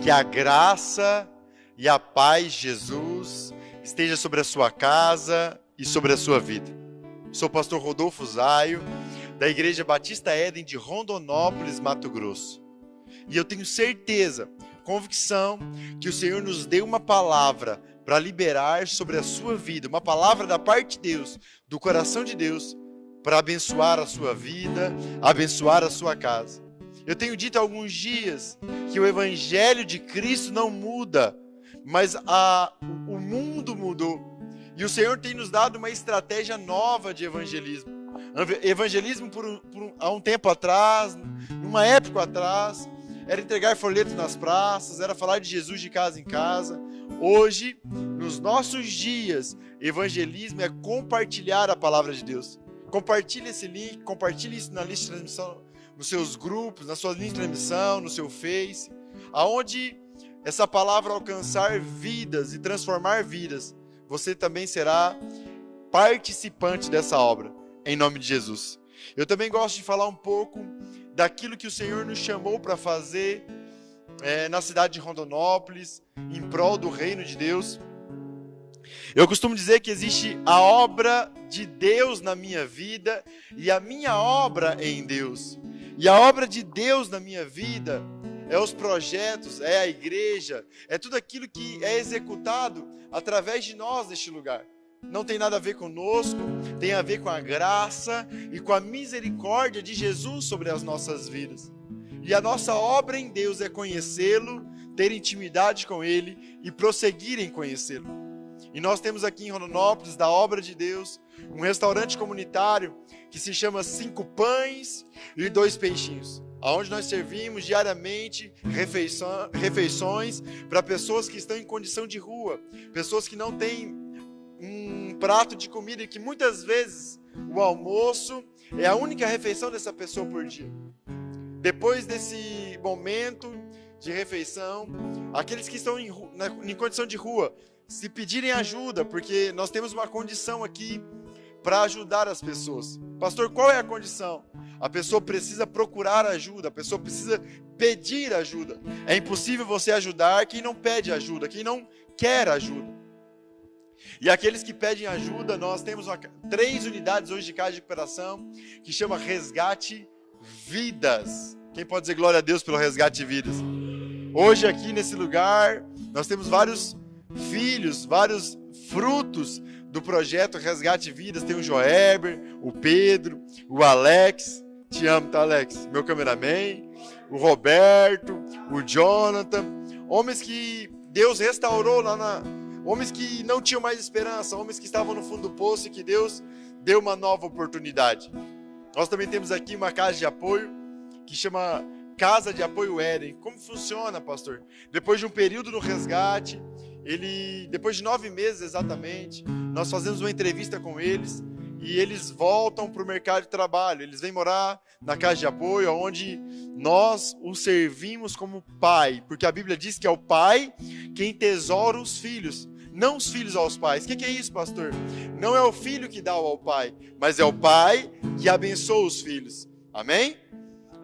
Que a graça e a paz de Jesus esteja sobre a sua casa e sobre a sua vida. Sou o pastor Rodolfo Zaio, da Igreja Batista Éden de Rondonópolis, Mato Grosso. E eu tenho certeza, convicção, que o Senhor nos deu uma palavra para liberar sobre a sua vida, uma palavra da parte de Deus, do coração de Deus, para abençoar a sua vida, abençoar a sua casa. Eu tenho dito há alguns dias que o Evangelho de Cristo não muda, mas o mundo mudou. E o Senhor tem nos dado uma estratégia nova de evangelismo. Evangelismo há um tempo atrás, numa época atrás, era entregar folhetos nas praças, era falar de Jesus de casa em casa. Hoje, nos nossos dias, evangelismo é compartilhar a palavra de Deus. Compartilhe esse link, compartilhe isso na lista de transmissão, nos seus grupos, na sua lista de transmissão, no seu Face, aonde essa palavra alcançar vidas e transformar vidas, você também será participante dessa obra, em nome de Jesus. Eu também gosto de falar um pouco daquilo que o Senhor nos chamou para fazer na cidade de Rondonópolis, em prol do reino de Deus. Eu costumo dizer que existe a obra de Deus na minha vida e a minha obra em Deus. E a obra de Deus na minha vida é os projetos, é a igreja, é tudo aquilo que é executado através de nós neste lugar. Não tem nada a ver conosco, tem a ver com a graça e com a misericórdia de Jesus sobre as nossas vidas. E a nossa obra em Deus é conhecê-lo, ter intimidade com Ele e prosseguir em conhecê-lo. E nós temos aqui em Rondonópolis, da obra de Deus, um restaurante comunitário que se chama 5 Pães e 2 Peixinhos, onde nós servimos diariamente refeições para pessoas que estão em condição de rua, pessoas que não têm um prato de comida e que muitas vezes o almoço é a única refeição dessa pessoa por dia. Depois desse momento de refeição, aqueles que estão em condição de rua, se pedirem ajuda, porque nós temos uma condição aqui para ajudar as pessoas. Pastor, qual é a condição? A pessoa precisa procurar ajuda, a pessoa precisa pedir ajuda. É impossível você ajudar quem não pede ajuda, quem não quer ajuda. E aqueles que pedem ajuda, nós temos 3 unidades hoje de casa de recuperação, que chama Resgate Vidas. Quem pode dizer glória a Deus pelo Resgate Vidas? Hoje aqui nesse lugar, nós temos vários filhos, vários frutos do projeto Resgate Vidas. Tem o Joerber, o Pedro, o Alex, te amo, tá, Alex? Meu cameraman, o Roberto, o Jonathan, homens que Deus restaurou homens que não tinham mais esperança, homens que estavam no fundo do poço e que Deus deu uma nova oportunidade. Nós também temos aqui uma casa de apoio que chama Casa de Apoio Éden. Como funciona, pastor? Depois de um período no resgate, depois de 9 meses exatamente, nós fazemos uma entrevista com eles e eles voltam para o mercado de trabalho. Eles vêm morar na casa de apoio, onde nós os servimos como pai, porque a Bíblia diz que é o pai quem tesoura os filhos, não os filhos aos pais. O que é isso, pastor? Não é o filho que dá ao pai, mas é o pai que abençoa os filhos. Amém?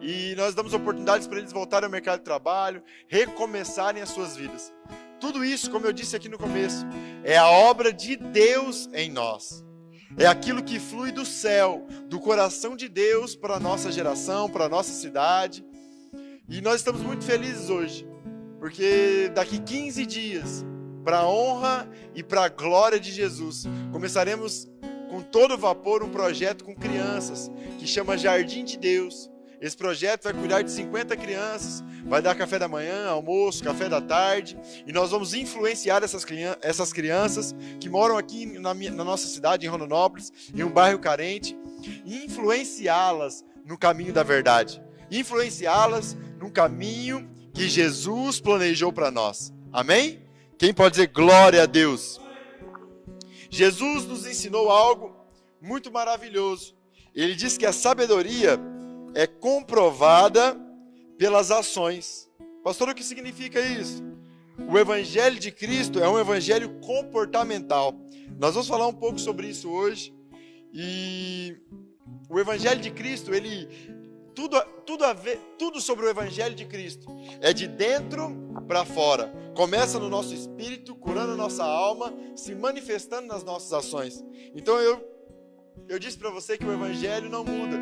E nós damos oportunidades para eles voltarem ao mercado de trabalho, recomeçarem as suas vidas. Tudo isso, como eu disse aqui no começo, é a obra de Deus em nós. É aquilo que flui do céu, do coração de Deus para a nossa geração, para a nossa cidade. E nós estamos muito felizes hoje, porque daqui 15 dias, para a honra e para a glória de Jesus, começaremos com todo vapor um projeto com crianças, que chama Jardim de Deus. Esse projeto vai cuidar de 50 crianças, vai dar café da manhã, almoço, café da tarde, e nós vamos influenciar essas crianças que moram aqui na nossa cidade, em Rondonópolis, em um bairro carente, e influenciá-las no caminho da verdade, influenciá-las no caminho que Jesus planejou para nós. Amém? Quem pode dizer glória a Deus? Jesus nos ensinou algo muito maravilhoso. Ele diz que a sabedoria é comprovada pelas ações. Pastor, o que significa isso? O Evangelho de Cristo é um evangelho comportamental. Nós vamos falar um pouco sobre isso hoje. E o Evangelho de Cristo, ele tudo sobre o Evangelho de Cristo é de dentro para fora. Começa no nosso espírito, curando a nossa alma, se manifestando nas nossas ações. Então eu disse para você que o Evangelho não muda,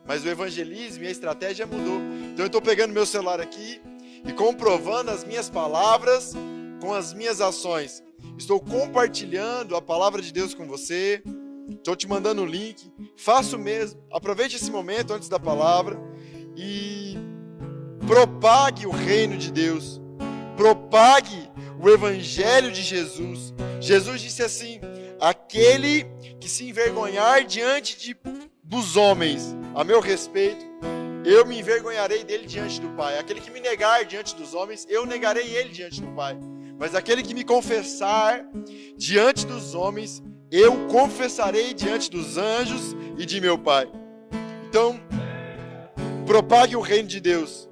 mas o evangelismo e a estratégia mudou. Então eu estou pegando meu celular aqui e comprovando as minhas palavras com as minhas ações. Estou compartilhando a palavra de Deus com você. Estou te mandando o link. Faça o mesmo. Aproveite esse momento antes da palavra e propague o reino de Deus. Propague o evangelho de Jesus. Jesus disse assim: aquele que se envergonhar diante dos homens a meu respeito, eu me envergonharei dele diante do Pai. Aquele que me negar diante dos homens, eu negarei ele diante do Pai. Mas aquele que me confessar diante dos homens, eu confessarei diante dos anjos e de meu Pai. Então, propague o reino de Deus.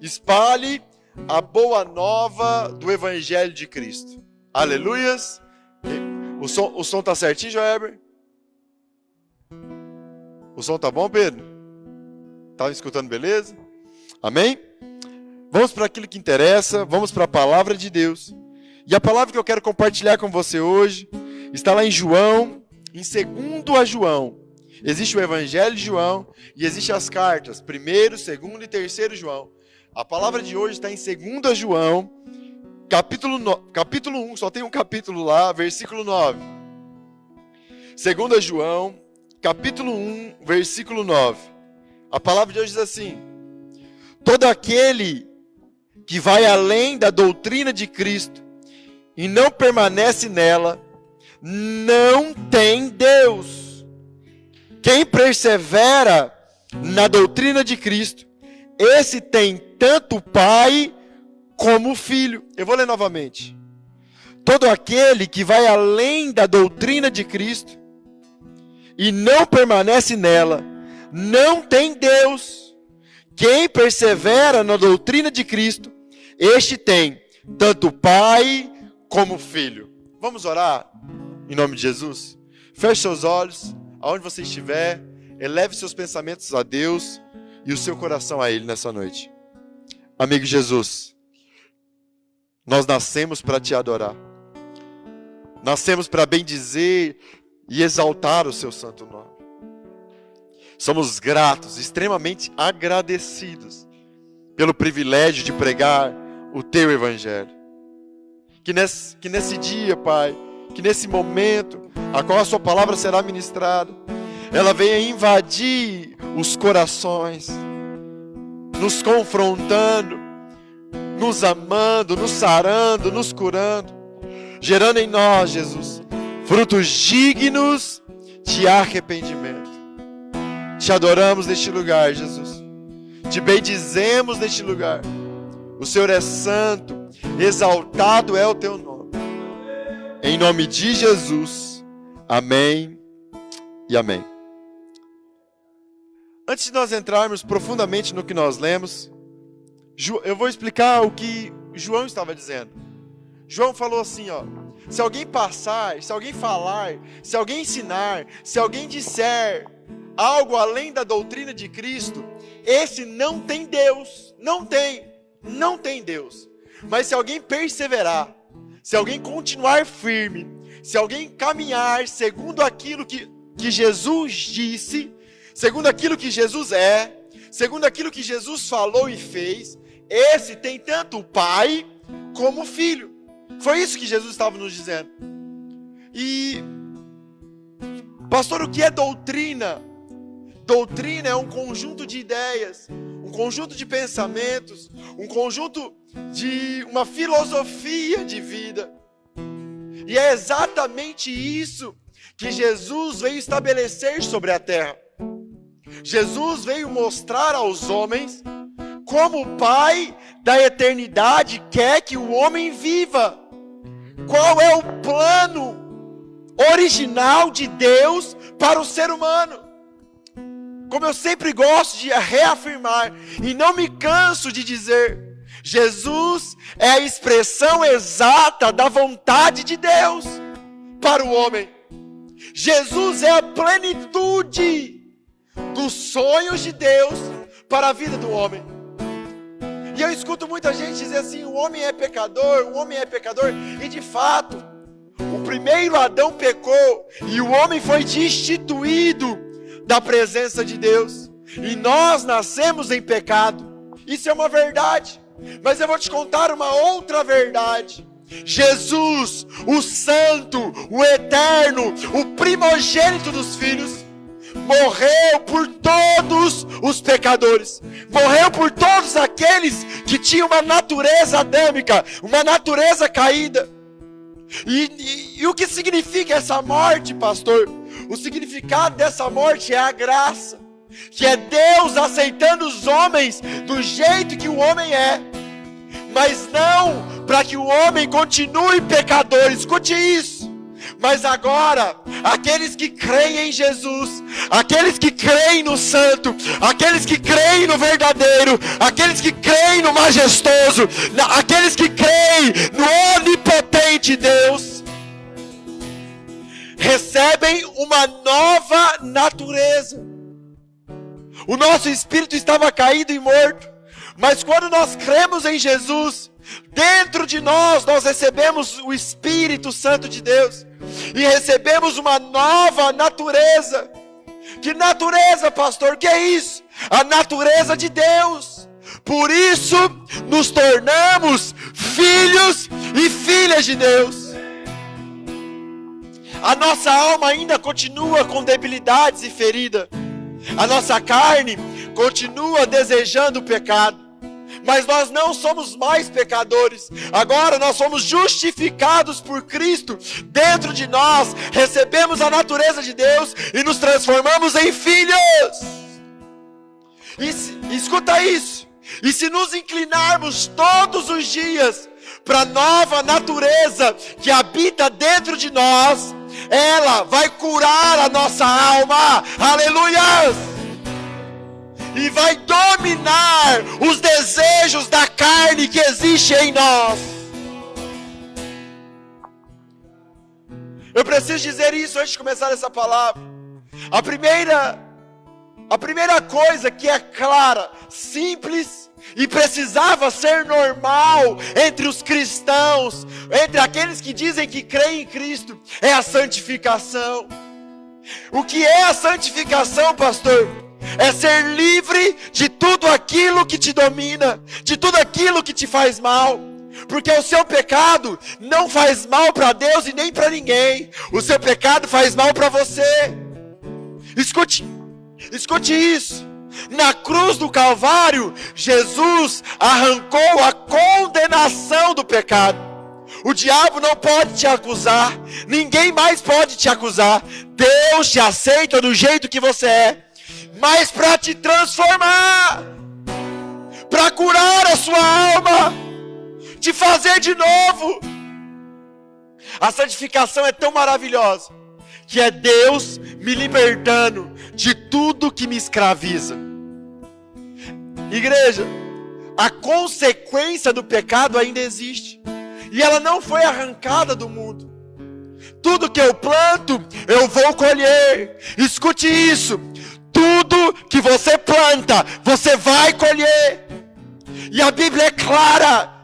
Espalhe a boa nova do Evangelho de Cristo. Aleluias. O som tá certinho, Joeber? O som tá bom, Pedro? Tá me escutando, beleza? Amém? Vamos para aquilo que interessa, vamos para a palavra de Deus. E a palavra que eu quero compartilhar com você hoje está lá em João, em 2 João. Existe o Evangelho de João e existem as cartas, 1º, 2º e 3º João. A palavra de hoje está em 2 João, capítulo 1, só tem um capítulo lá, versículo 9. 2 João, capítulo 1, versículo 9. A palavra de hoje diz assim: todo aquele que vai além da doutrina de Cristo e não permanece nela, não tem Deus. Quem persevera na doutrina de Cristo, esse tem tanto o Pai como o Filho. Eu vou ler novamente. Todo aquele que vai além da doutrina de Cristo e não permanece nela, não tem Deus. Quem persevera na doutrina de Cristo, este tem tanto o Pai como o Filho. Vamos orar em nome de Jesus? Feche seus olhos, aonde você estiver, eleve seus pensamentos a Deus e o seu coração a Ele nessa noite. Amigo Jesus, nós nascemos para te adorar. Nascemos para bendizer e exaltar o seu santo nome. Somos gratos, extremamente agradecidos pelo privilégio de pregar o teu evangelho. Que nesse dia, Pai, que nesse momento, a qual a sua palavra será ministrada, ela venha invadir os corações, nos confrontando, nos amando, nos sarando, nos curando, gerando em nós, Jesus, frutos dignos de arrependimento. Te adoramos neste lugar, Jesus. Te bendizemos neste lugar. O Senhor é santo, exaltado é o teu nome. Em nome de Jesus. Amém e amém. Antes de nós entrarmos profundamente no que nós lemos, eu vou explicar o que João estava dizendo. João falou assim, ó: se alguém passar, se alguém falar, se alguém ensinar, se alguém disser algo além da doutrina de Cristo, esse não tem Deus. Não tem Deus. Mas se alguém perseverar, se alguém continuar firme, se alguém caminhar segundo aquilo que Jesus disse, segundo aquilo que Jesus é, segundo aquilo que Jesus falou e fez, esse tem tanto o Pai como o Filho. Foi isso que Jesus estava nos dizendo. E, pastor, o que é doutrina? Doutrina é um conjunto de ideias, um conjunto de pensamentos, um conjunto de uma filosofia de vida. E é exatamente isso que Jesus veio estabelecer sobre a terra. Jesus veio mostrar aos homens como o Pai da eternidade quer que o homem viva. Qual é o plano original de Deus para o ser humano? Como eu sempre gosto de reafirmar, e não me canso de dizer, Jesus é a expressão exata da vontade de Deus para o homem. Jesus é a plenitude dos sonhos de Deus para a vida do homem. E eu escuto muita gente dizer assim, o homem é pecador, e de fato, o primeiro Adão pecou, e o homem foi destituído da presença de Deus, e nós nascemos em pecado. Isso é uma verdade, mas eu vou te contar uma outra verdade. Jesus, o santo, o eterno, o primogênito dos filhos, morreu por todos os pecadores, morreu por todos aqueles que tinham uma natureza adâmica, uma natureza caída. E o que significa essa morte, pastor? O significado dessa morte é a graça, que é Deus aceitando os homens do jeito que o homem é, mas não para que o homem continue pecador. Escute isso. Mas agora, aqueles que creem em Jesus, aqueles que creem no santo, aqueles que creem no verdadeiro, aqueles que creem no majestoso, aqueles que creem no onipotente Deus, recebem uma nova natureza. O nosso espírito estava caído e morto, mas quando nós cremos em Jesus, dentro de nós recebemos o Espírito Santo de Deus e recebemos uma nova natureza. Que natureza, pastor? Que é isso? A natureza de Deus. Por isso nos tornamos filhos e filhas de Deus. A nossa alma ainda continua com debilidades e ferida. A nossa carne continua desejando o pecado. Mas nós não somos mais pecadores. Agora nós somos justificados por Cristo. Dentro de nós recebemos a natureza de Deus e nos transformamos em filhos. Escuta isso. E se nos inclinarmos todos os dias para a nova natureza que habita dentro de nós, ela vai curar a nossa alma. Aleluia! E vai dominar os desejos da carne que existe em nós. Eu preciso dizer isso antes de começar essa palavra. A primeira coisa que é clara, simples e precisava ser normal entre os cristãos, entre aqueles que dizem que creem em Cristo, é a santificação. O que é a santificação, pastor? É ser livre de tudo aquilo que te domina, de tudo aquilo que te faz mal. Porque o seu pecado não faz mal para Deus e nem para ninguém. O seu pecado faz mal para você. Escute isso. Na cruz do Calvário, Jesus arrancou a condenação do pecado. O diabo não pode te acusar, ninguém mais pode te acusar. Deus te aceita do jeito que você é, mas para te transformar, para curar a sua alma, te fazer de novo. A santificação é tão maravilhosa, que é Deus me libertando de tudo que me escraviza. Igreja, a consequência do pecado ainda existe, e ela não foi arrancada do mundo. Tudo que eu planto, eu vou colher. Escute isso. Tudo que você planta, você vai colher. E a Bíblia é clara.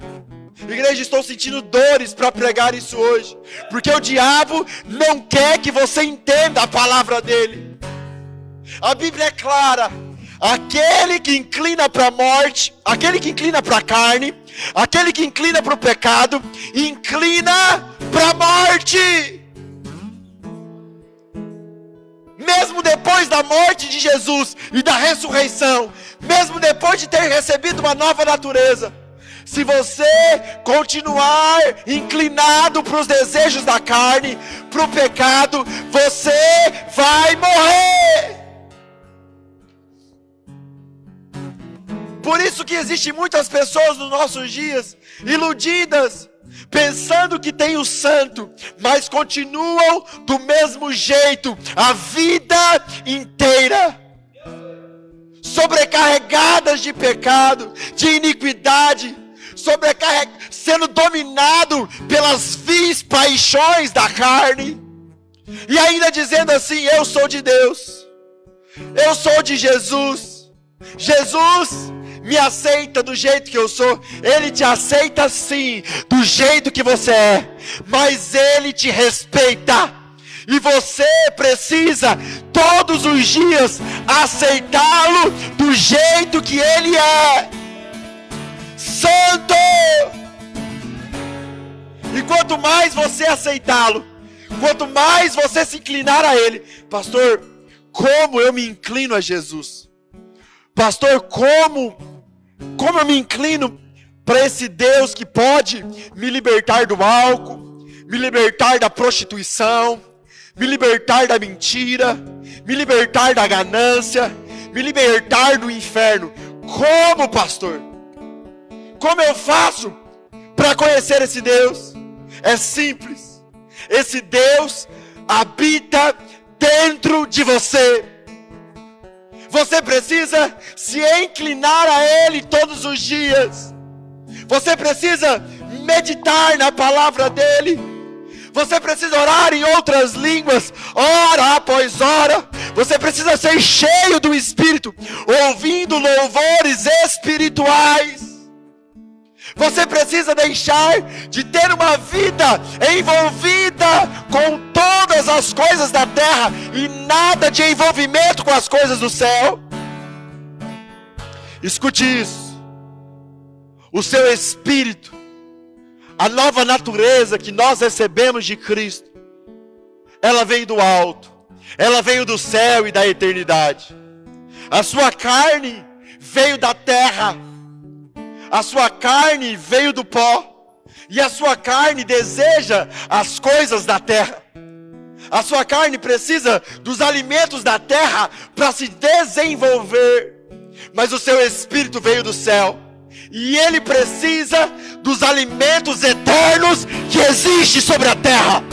Igreja, estou sentindo dores para pregar isso hoje, porque o diabo não quer que você entenda a palavra dele. A Bíblia é clara. Aquele que inclina para a morte, aquele que inclina para a carne, aquele que inclina para o pecado, inclina para a morte. Mesmo depois da morte de Jesus e da ressurreição, mesmo depois de ter recebido uma nova natureza, se você continuar inclinado para os desejos da carne, para o pecado, você vai morrer. Por isso que existem muitas pessoas nos nossos dias iludidas, pensando que tem o santo, mas continuam do mesmo jeito a vida inteira, sobrecarregadas de pecado, de iniquidade, sendo dominado pelas vis paixões da carne, e ainda dizendo assim: eu sou de Deus, eu sou de Jesus. Jesus me aceita do jeito que eu sou. Ele te aceita sim, do jeito que você é, mas Ele te respeita. E você precisa todos os dias aceitá-lo do jeito que Ele é. Santo! E quanto mais você aceitá-lo, quanto mais você se inclinar a Ele, pastor, como eu me inclino a Jesus? Pastor, como eu me inclino para esse Deus que pode me libertar do álcool, me libertar da prostituição, me libertar da mentira, me libertar da ganância, me libertar do inferno? Como, pastor? Como eu faço para conhecer esse Deus? É simples. Esse Deus habita dentro de você. Você precisa se inclinar a Ele todos os dias. Você precisa meditar na palavra dEle. Você precisa orar em outras línguas, hora após hora. Você precisa ser cheio do Espírito, ouvindo louvores espirituais. Você precisa deixar de ter uma vida envolvida com todas as coisas da terra e nada de envolvimento com as coisas do céu. Escute isso. O seu espírito, a nova natureza que nós recebemos de Cristo, ela veio do alto, ela veio do céu e da eternidade. A sua carne veio da terra, a sua carne veio do pó, e a sua carne deseja as coisas da terra. A sua carne precisa dos alimentos da terra para se desenvolver, mas o seu espírito veio do céu, e ele precisa dos alimentos eternos que existem sobre a terra.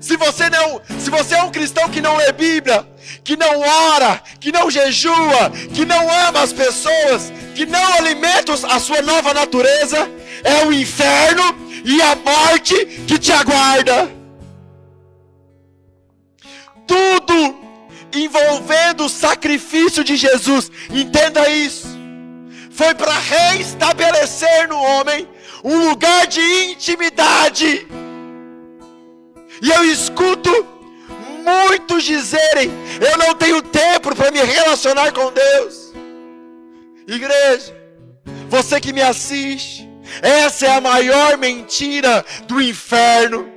Se você é um cristão que não lê Bíblia, que não ora, que não jejua, que não ama as pessoas, que não alimenta a sua nova natureza, é o inferno e a morte que te aguarda. Tudo envolvendo o sacrifício de Jesus, entenda isso, foi para reestabelecer no homem um lugar de intimidade. E eu escuto muitos dizerem: eu não tenho tempo para me relacionar com Deus. Igreja, você que me assiste, essa é a maior mentira do inferno.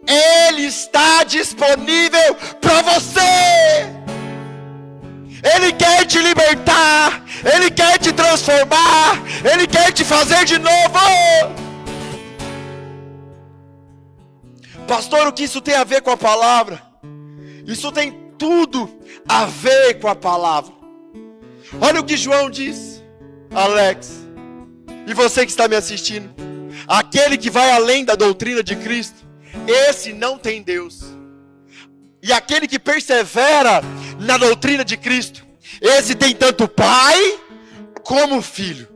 Ele está disponível para você. Ele quer te libertar, Ele quer te transformar, Ele quer te fazer de novo. Pastor, o que isso tem a ver com a palavra? Isso tem tudo a ver com a palavra. Olha o que João diz, Alex, e você que está me assistindo: aquele que vai além da doutrina de Cristo, esse não tem Deus. E aquele que persevera na doutrina de Cristo, esse tem tanto Pai como Filho.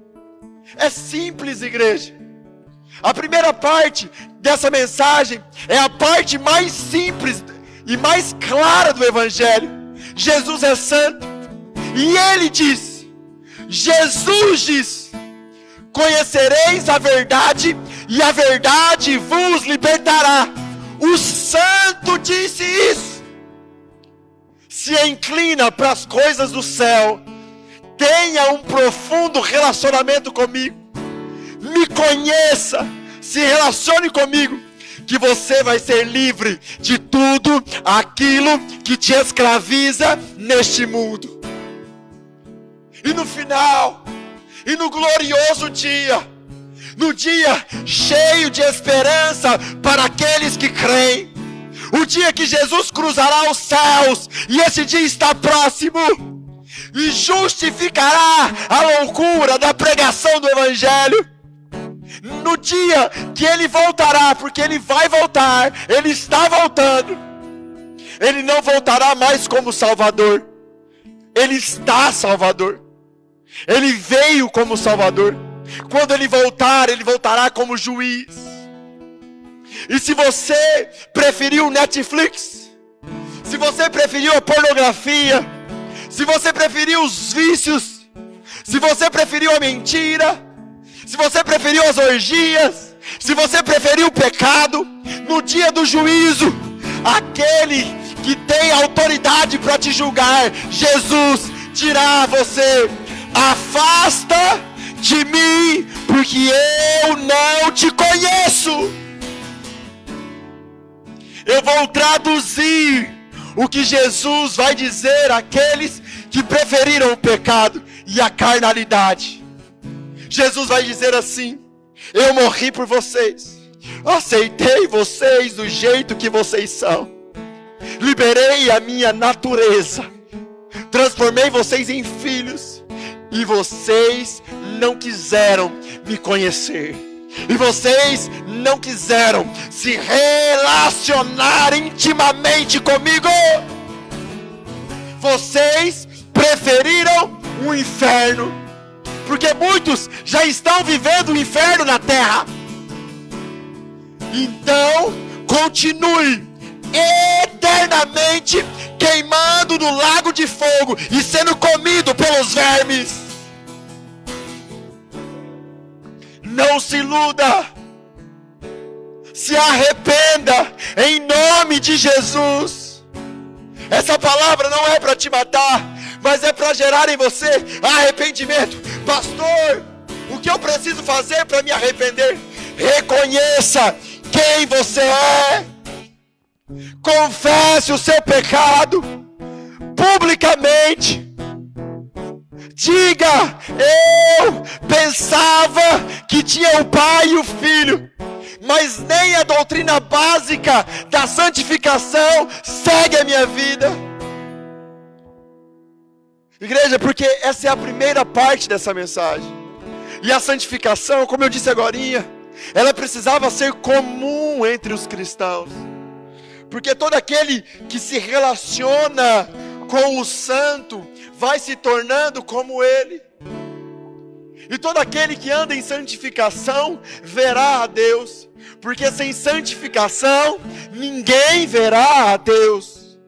É simples, igreja. A primeira parte dessa mensagem é a parte mais simples e mais clara do Evangelho. Jesus é santo, e Ele diz, Jesus diz: conhecereis a verdade, e a verdade vos libertará. O santo disse isso. Se inclina para as coisas do céu, tenha um profundo relacionamento comigo, me conheça, se relacione comigo, que você vai ser livre de tudo aquilo que te escraviza neste mundo. E no final, e no glorioso dia, no dia cheio de esperança para aqueles que creem, o dia que Jesus cruzará os céus, e esse dia está próximo, e justificará a loucura da pregação do Evangelho. No dia que Ele voltará, porque Ele vai voltar, Ele está voltando. Ele não voltará mais como Salvador, Ele está Salvador. Ele veio como Salvador. Quando Ele voltar, Ele voltará como juiz. E se você preferiu Netflix, se você preferiu a pornografia, se você preferiu os vícios, se você preferiu a mentira, se você preferiu as orgias, se você preferiu o pecado, no dia do juízo, aquele que tem autoridade para te julgar, Jesus, dirá a você: afasta de mim, porque eu não te conheço. Eu vou traduzir o que Jesus vai dizer àqueles que preferiram o pecado e a carnalidade. Jesus vai dizer assim: eu morri por vocês, aceitei vocês do jeito que vocês são, liberei a minha natureza, transformei vocês em filhos, e vocês não quiseram me conhecer, e vocês não quiseram se relacionar intimamente comigo. Vocês preferiram o inferno, porque muitos já estão vivendo o inferno na terra. Então, continue eternamente queimando no lago de fogo e sendo comido pelos vermes. Não se iluda, se arrependa em nome de Jesus. Essa palavra não é para te matar, mas é para gerar em você arrependimento. Pastor, o que eu preciso fazer para me arrepender? Reconheça quem você é, confesse o seu pecado publicamente. Diga: eu pensava que tinha o Pai e o Filho, mas nem a doutrina básica da santificação segue a minha vida. Igreja, porque essa é a primeira parte dessa mensagem. E a santificação, como eu disse agorinha, ela precisava ser comum entre os cristãos. Porque todo aquele que se relaciona com o santo vai se tornando como ele. E todo aquele que anda em santificação verá a Deus. Porque sem santificação ninguém verá a Deus.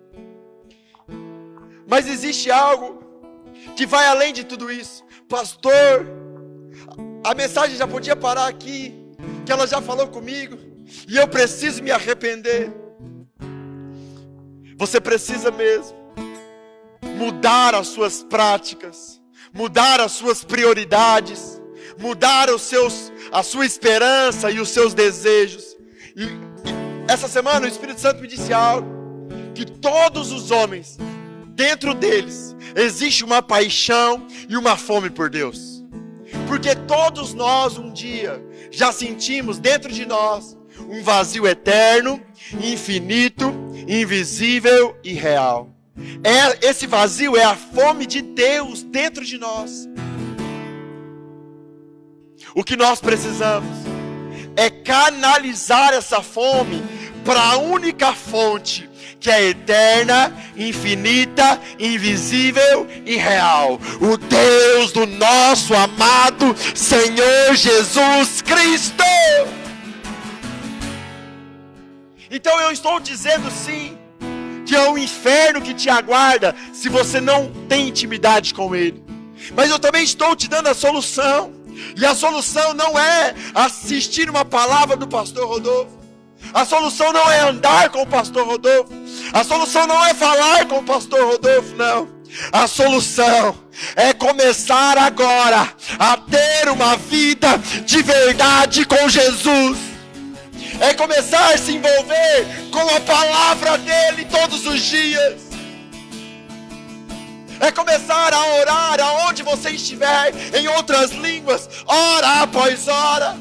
Mas existe algo que vai além de tudo isso. Pastor, a mensagem já podia parar aqui, que ela já falou comigo, e eu preciso me arrepender. Você precisa mesmo mudar as suas práticas, mudar as suas prioridades, mudar a sua esperança e os seus desejos. E essa semana o Espírito Santo me disse algo, que todos os homens, dentro deles, existe uma paixão e uma fome por Deus. Porque todos nós um dia já sentimos dentro de nós um vazio eterno, infinito, invisível e real. Esse vazio é a fome de Deus dentro de nós. O que nós precisamos é canalizar essa fome para a única fonte, que é eterna, infinita, invisível e real. O Deus do nosso amado Senhor Jesus Cristo. Então eu estou dizendo sim, que é o inferno que te aguarda se você não tem intimidade com Ele. Mas eu também estou te dando a solução. E a solução não é assistir uma palavra do pastor Rodolfo. A solução não é andar com o pastor Rodolfo. A solução não é falar com o pastor Rodolfo, não. A solução é começar agora a ter uma vida de verdade com Jesus. É começar a se envolver com a palavra dele todos os dias. É começar a orar aonde você estiver, em outras línguas, hora após hora.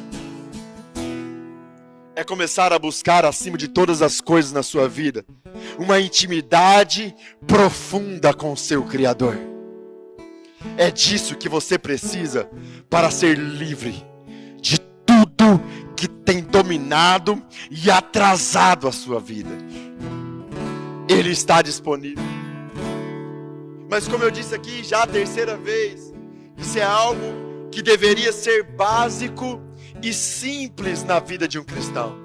É começar a buscar acima de todas as coisas na sua vida uma intimidade profunda com o seu Criador. É disso que você precisa para ser livre de tudo que tem dominado e atrasado a sua vida. Ele está disponível. Mas como eu disse aqui já a terceira vez, isso é algo que deveria ser básico e simples na vida de um cristão.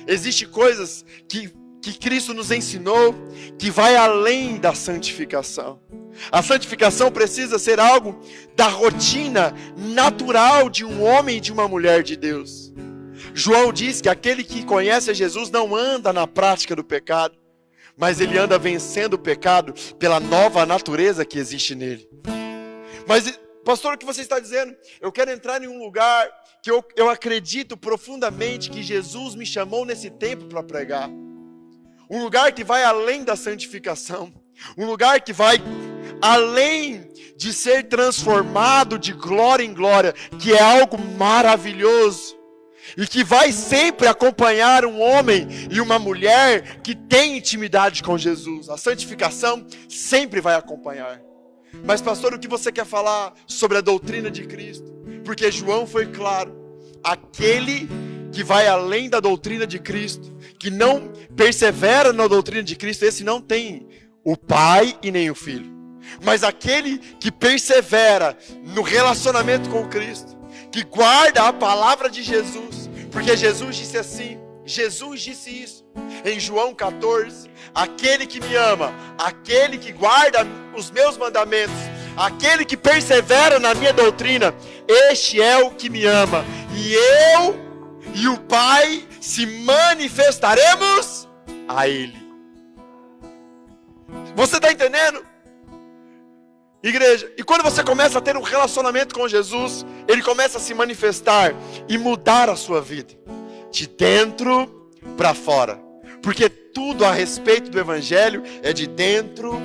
Existem coisas que que Cristo nos ensinou que vai além da santificação. A santificação precisa ser algo da rotina natural de um homem e de uma mulher de Deus. João diz que aquele que conhece a Jesus não anda na prática do pecado, mas ele anda vencendo o pecado pela nova natureza que existe nele. Mas, pastor, o que você está dizendo? Eu quero entrar em um lugar que eu acredito profundamente que Jesus me chamou nesse tempo para pregar. Um lugar que vai além da santificação. Um lugar que vai além de ser transformado de glória em glória, que é algo maravilhoso. E que vai sempre acompanhar um homem e uma mulher que tem intimidade com Jesus. A santificação sempre vai acompanhar. Mas, pastor, o que você quer falar sobre a doutrina de Cristo? Porque João foi claro. Aquele que vai além da doutrina de Cristo, que não persevera na doutrina de Cristo, esse não tem o Pai e nem o Filho. Mas aquele que persevera no relacionamento com Cristo, que guarda a palavra de Jesus, porque Jesus disse assim, Jesus disse isso em João 14, aquele que me ama, aquele que guarda os meus mandamentos, aquele que persevera na minha doutrina, este é o que me ama, e eu e o Pai se manifestaremos a Ele. Você está entendendo? Igreja, e quando você começa a ter um relacionamento com Jesus, Ele começa a se manifestar e mudar a sua vida, de dentro para fora, porque tudo a respeito do Evangelho é de dentro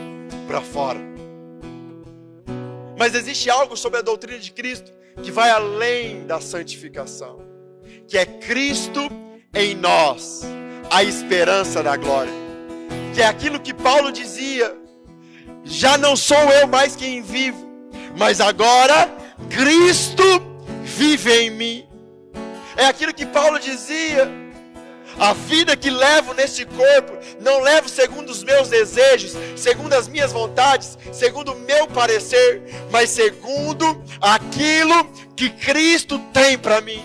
para fora. Mas existe algo sobre a doutrina de Cristo que vai além da santificação, que é Cristo em nós, a esperança da glória, que é aquilo que Paulo dizia, já não sou eu mais quem vivo, mas agora Cristo vive em mim. É aquilo que Paulo dizia, a vida que levo neste corpo, não levo segundo os meus desejos, segundo as minhas vontades, segundo o meu parecer, mas segundo aquilo que Cristo tem para mim.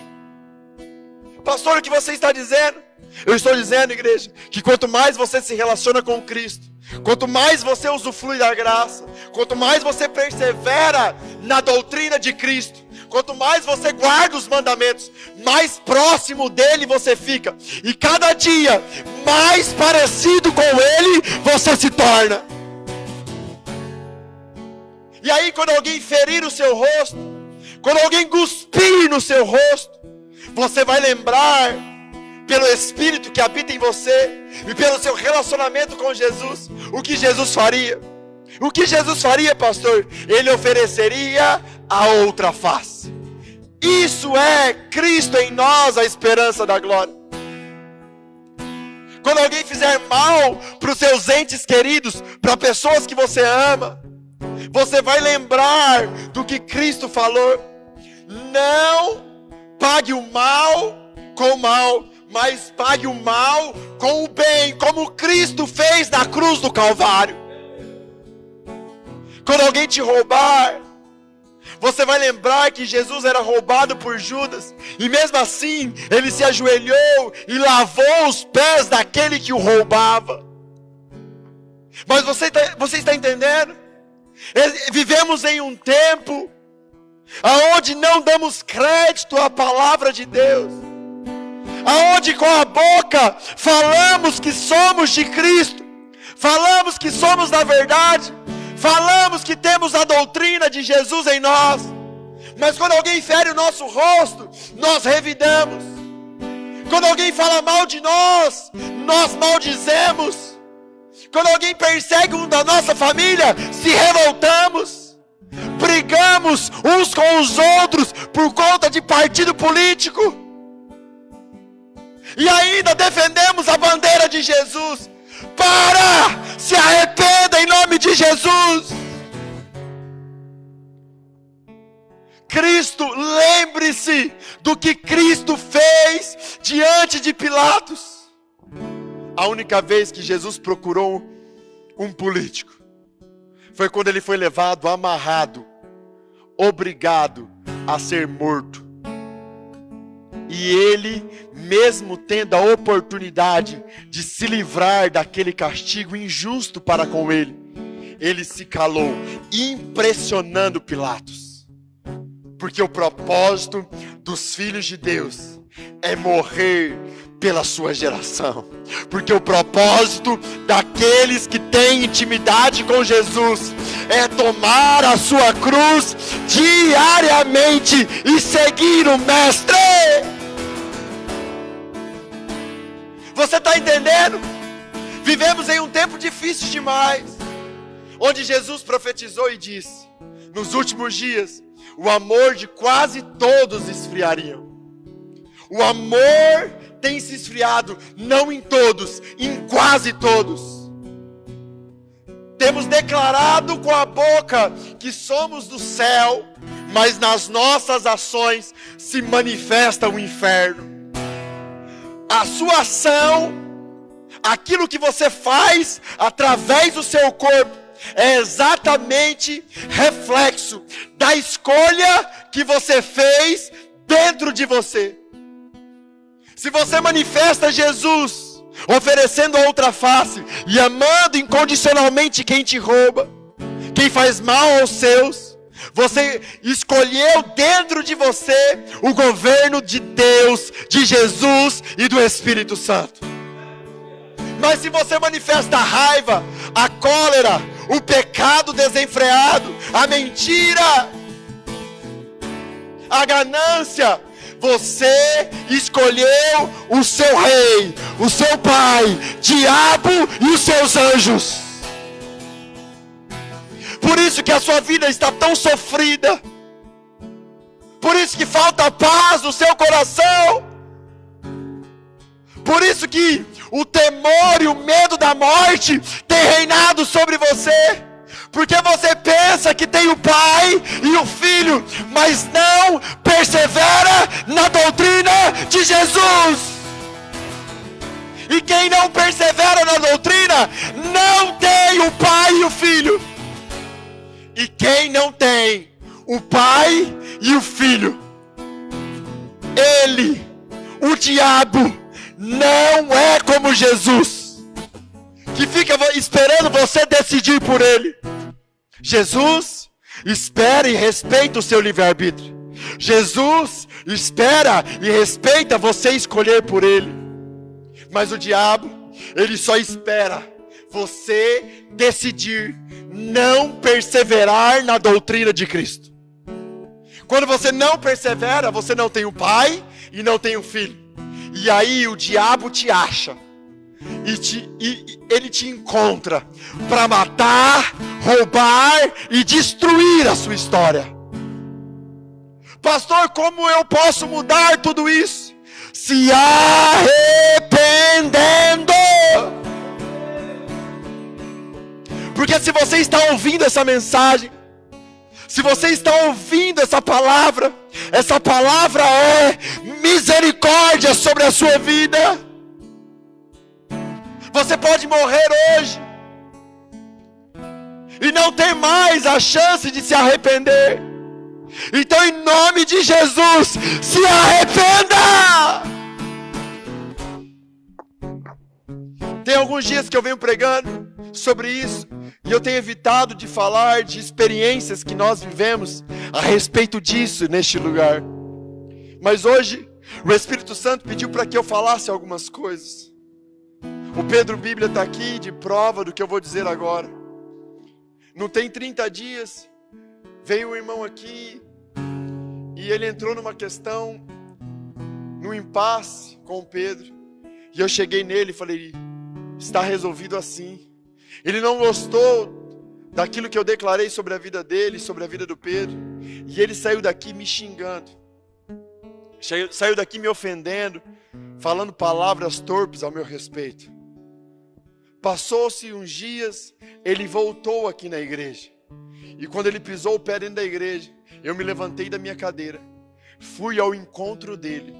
Pastor, o que você está dizendo? Eu estou dizendo, igreja, que quanto mais você se relaciona com Cristo, quanto mais você usufrui da graça, quanto mais você persevera na doutrina de Cristo, quanto mais você guarda os mandamentos, mais próximo dele você fica, e cada dia mais parecido com ele você se torna. E aí, quando alguém ferir o seu rosto, quando alguém cuspir no seu rosto, você vai lembrar, pelo Espírito que habita em você e pelo seu relacionamento com Jesus, o que Jesus faria. O que Jesus faria, pastor? Ele ofereceria a outra face. Isso é Cristo em nós, a esperança da glória. Quando alguém fizer mal para os seus entes queridos, para pessoas que você ama, você vai lembrar do que Cristo falou. Não pague o mal com o mal, mas pague o mal com o bem, como Cristo fez na cruz do Calvário. Quando alguém te roubar, você vai lembrar que Jesus era roubado por Judas, e mesmo assim, ele se ajoelhou e lavou os pés daquele que o roubava. Mas você está entendendo? Vivemos em um tempo aonde não damos crédito à palavra de Deus, aonde com a boca falamos que somos de Cristo, falamos que somos da verdade, falamos que temos a doutrina de Jesus em nós, mas quando alguém fere o nosso rosto, nós revidamos. Quando alguém fala mal de nós, nós maldizemos. Quando alguém persegue um da nossa família, se revoltamos. Brigamos uns com os outros por conta de partido político. E ainda defendemos a bandeira de Jesus. Para! Se arrependa em nome de Jesus. Cristo, lembre-se do que Cristo fez diante de Pilatos. A única vez que Jesus procurou um político foi quando ele foi levado amarrado, obrigado a ser morto. E ele, mesmo tendo a oportunidade de se livrar daquele castigo injusto para com ele, ele se calou, impressionando Pilatos. Porque o propósito dos filhos de Deus é morrer pela sua geração. Porque o propósito daqueles que têm intimidade com Jesus é tomar a sua cruz diariamente e seguir o Mestre. Você está entendendo? Vivemos em um tempo difícil demais, onde Jesus profetizou e disse: nos últimos dias, o amor de quase todos esfriariam. O amor tem se esfriado, não em todos, em quase todos. Temos declarado com a boca que somos do céu, mas nas nossas ações se manifesta o inferno. A sua ação, aquilo que você faz através do seu corpo, é exatamente reflexo da escolha que você fez dentro de você. Se você manifesta Jesus, oferecendo a outra face e amando incondicionalmente quem te rouba, quem faz mal aos seus, você escolheu dentro de você o governo de Deus, de Jesus e do Espírito Santo. Mas se você manifesta a raiva, a cólera, o pecado desenfreado, a mentira, a ganância, você escolheu o seu rei, o seu pai, diabo e os seus anjos. Por isso que a sua vida está tão sofrida. Por isso que falta paz no seu coração. Por isso que o temor e o medo da morte tem reinado sobre você. Porque você pensa que tem o Pai e o Filho, mas não persevera na doutrina de Jesus. E quem não persevera na doutrina, não tem o Pai e o Filho. E quem não tem o Pai e o Filho, ele, o diabo, não é como Jesus, que fica esperando você decidir por ele. Jesus espera e respeita o seu livre-arbítrio. Jesus espera e respeita você escolher por ele. Mas o diabo, ele só espera você decidir não perseverar na doutrina de Cristo. Quando você não persevera, você não tem o Pai e não tem o Filho. E aí o diabo te acha. E ele te encontra para matar, roubar e destruir a sua história. Pastor, como eu posso mudar tudo isso? Se arrependendo. Porque se você está ouvindo essa mensagem, se você está ouvindo essa palavra é misericórdia sobre a sua vida. Você pode morrer hoje e não ter mais a chance de se arrepender. Então, em nome de Jesus, se arrependa! Tem alguns dias que eu venho pregando sobre isso, e eu tenho evitado de falar de experiências que nós vivemos a respeito disso neste lugar. Mas hoje, o Espírito Santo pediu para que eu falasse algumas coisas. O Pedro Bíblia está aqui de prova do que eu vou dizer agora. Não tem 30 dias, veio um irmão aqui e ele entrou numa questão, num impasse com o Pedro. E eu cheguei nele e falei: está resolvido assim. Ele não gostou daquilo que eu declarei sobre a vida dele, sobre a vida do Pedro. E ele saiu daqui me xingando. Saiu daqui me ofendendo, falando palavras torpes ao meu respeito. Passou-se uns dias, ele voltou aqui na igreja. E quando ele pisou o pé dentro da igreja, eu me levantei da minha cadeira, fui ao encontro dele,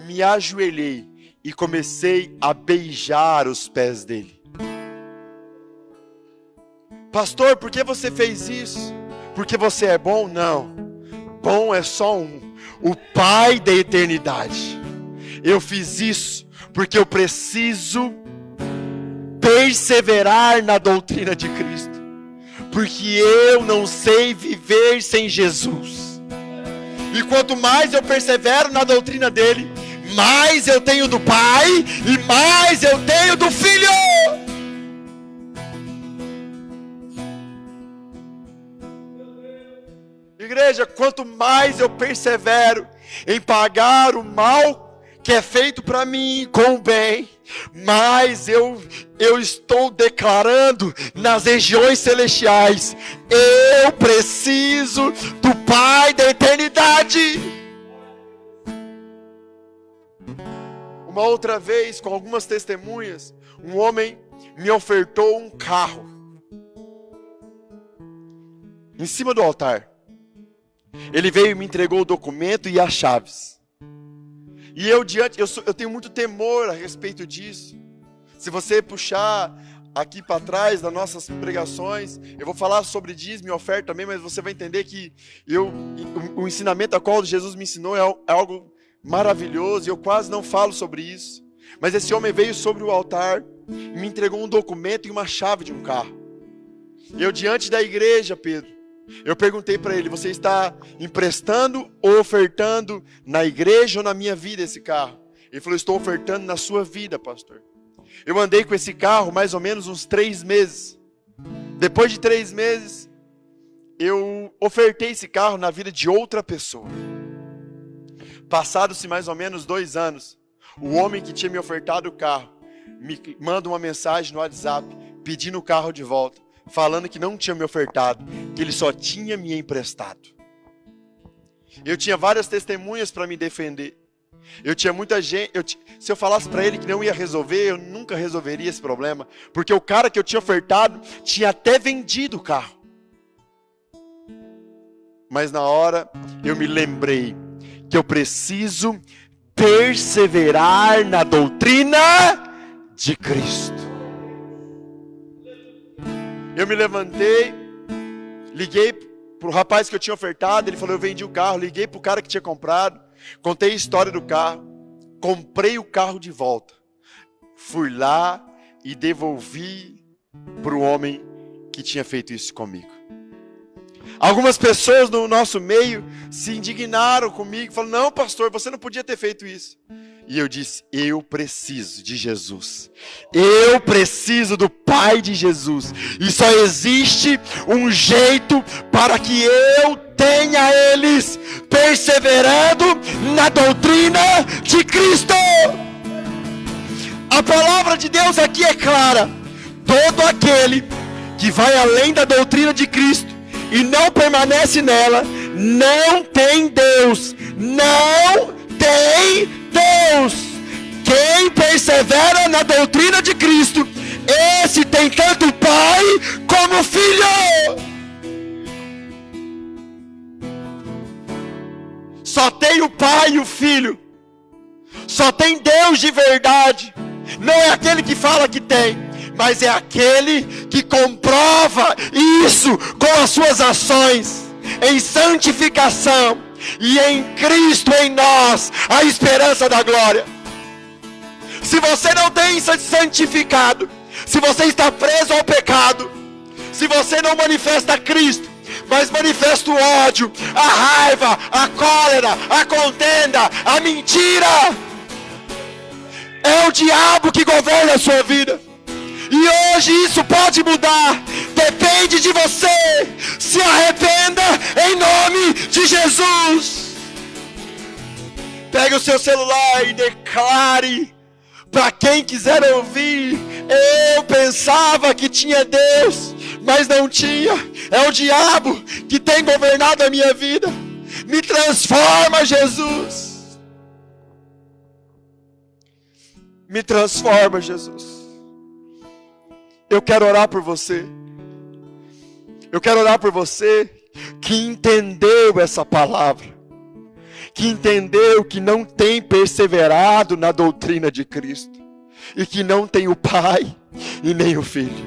me ajoelhei e comecei a beijar os pés dele. Pastor, por que você fez isso? Porque você é bom? Não. Bom é só um, o Pai da eternidade. Eu fiz isso porque eu preciso perseverar na doutrina de Cristo. Porque eu não sei viver sem Jesus. E quanto mais eu persevero na doutrina dele, mais eu tenho do Pai e mais eu tenho do Filho. Igreja, quanto mais eu persevero em pagar o mal que é feito para mim com o bem, mais eu estou declarando nas regiões celestiais: eu preciso do Pai da eternidade. Uma outra vez, com algumas testemunhas, um homem me ofertou um carro em cima do altar. Ele veio e me entregou o documento e as chaves. E eu tenho muito temor a respeito disso. Se você puxar aqui para trás das nossas pregações, eu vou falar sobre dízimo e oferta também, mas você vai entender que o ensinamento a qual Jesus me ensinou é algo maravilhoso, e eu quase não falo sobre isso. Mas esse homem veio sobre o altar e me entregou um documento e uma chave de um carro. Eu, diante da igreja, Pedro, eu perguntei para ele: você está emprestando ou ofertando na igreja ou na minha vida esse carro? Ele falou: estou ofertando na sua vida, pastor. Eu andei com esse carro mais ou menos uns 3 meses. Depois de 3 meses, eu ofertei esse carro na vida de outra pessoa. Passados-se mais ou menos 2 anos, o homem que tinha me ofertado o carro me manda uma mensagem no WhatsApp pedindo o carro de volta, falando que não tinha me ofertado, que ele só tinha me emprestado. Eu tinha várias testemunhas para me defender. Eu tinha muita gente. Se eu falasse para ele que não ia resolver, eu nunca resolveria esse problema, porque o cara que eu tinha ofertado tinha até vendido o carro. Mas na hora eu me lembrei que eu preciso perseverar na doutrina de Cristo. Eu me levantei, liguei para o rapaz que eu tinha ofertado, ele falou: eu vendi o carro. Liguei para o cara que tinha comprado, contei a história do carro, comprei o carro de volta, fui lá e devolvi para o homem que tinha feito isso comigo. Algumas pessoas no nosso meio se indignaram comigo, falaram: não, pastor, você não podia ter feito isso. E eu disse: eu preciso de Jesus. Eu preciso do Pai de Jesus. E só existe um jeito para que eu tenha eles, perseverando na doutrina de Cristo. A palavra de Deus aqui é clara: todo aquele que vai além da doutrina de Cristo e não permanece nela, não tem Deus. Não tem Deus. Quem persevera na doutrina de Cristo, esse tem tanto Pai como Filho. Só tem o Pai e o Filho. Só tem Deus de verdade. Não é aquele que fala que tem, mas é aquele que comprova isso com as suas ações, em santificação, e em Cristo em nós, a esperança da glória. Se você não tem santificado, se você está preso ao pecado, se você não manifesta Cristo, mas manifesta o ódio, a raiva, a cólera, a contenda, a mentira, é o diabo que governa a sua vida. E hoje isso pode mudar. Depende de você. Se arrependa em nome de Jesus. Pegue o seu celular e declare para quem quiser ouvir: eu pensava que tinha Deus, mas não tinha. É o diabo que tem governado a minha vida. Me transforma, Jesus. Me transforma, Jesus. Eu quero orar por você. Eu quero orar por você que entendeu essa palavra, que entendeu que não tem perseverado na doutrina de Cristo, e que não tem o Pai e nem o Filho,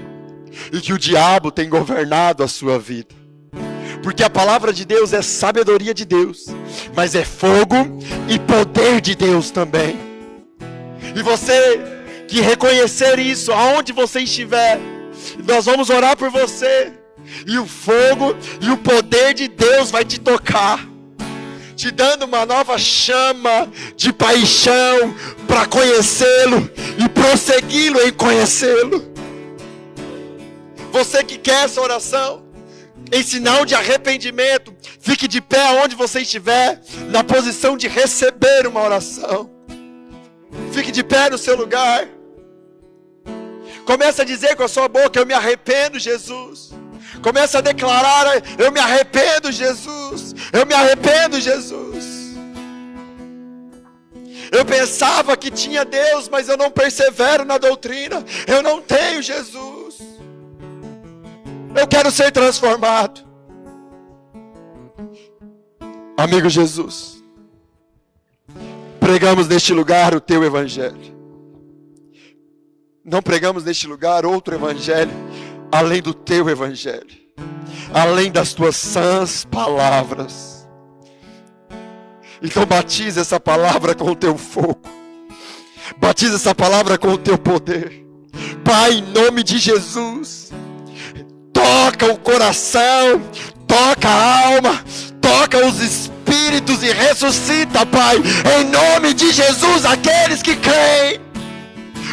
e que o diabo tem governado a sua vida. Porque a palavra de Deus é sabedoria de Deus, mas é fogo e poder de Deus também. E você que reconhecer isso, aonde você estiver, nós vamos orar por você. E o fogo e o poder de Deus vai te tocar, te dando uma nova chama de paixão para conhecê-lo e prossegui-lo em conhecê-lo. Você que quer essa oração, em sinal de arrependimento, fique de pé onde você estiver, na posição de receber uma oração. Fique de pé no seu lugar. Comece a dizer com a sua boca: eu me arrependo, Jesus. Comece a declarar: eu me arrependo, Jesus. Eu me arrependo, Jesus. Eu pensava que tinha Deus, mas eu não persevero na doutrina. Eu não tenho Jesus. Eu quero ser transformado. Amigo Jesus, pregamos neste lugar o teu evangelho. Não pregamos neste lugar outro evangelho além do teu evangelho, além das tuas sãs palavras. Então batiza essa palavra com o teu fogo, batiza essa palavra com o teu poder. Pai, em nome de Jesus, toca o coração, toca a alma, toca os espíritos e ressuscita, Pai, em nome de Jesus, aqueles que creem,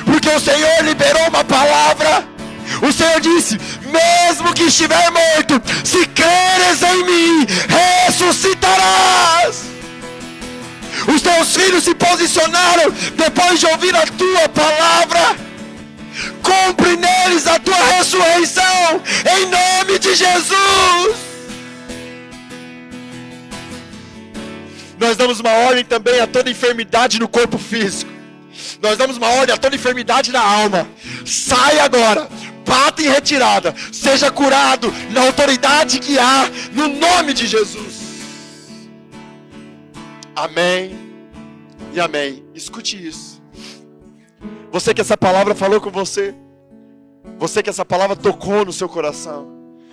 porque o Senhor liberou uma palavra. O Senhor disse: mesmo que estiver morto, se creres em mim, ressuscitarás. Os teus filhos se posicionaram depois de ouvir a tua palavra. Cumpre neles a tua ressurreição, em nome de Jesus. Nós damos uma ordem também a toda enfermidade no corpo físico. Nós damos uma ordem a toda enfermidade na alma. Sai agora, bata em retirada, seja curado na autoridade que há no nome de Jesus. Amém e amém. Escute isso. Você que essa palavra falou com você, você que essa palavra tocou no seu coração,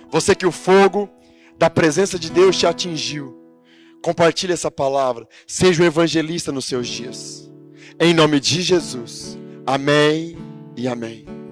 você que o fogo da presença de Deus te atingiu, compartilhe essa palavra, seja um evangelista nos seus dias, em nome de Jesus. Amém e amém.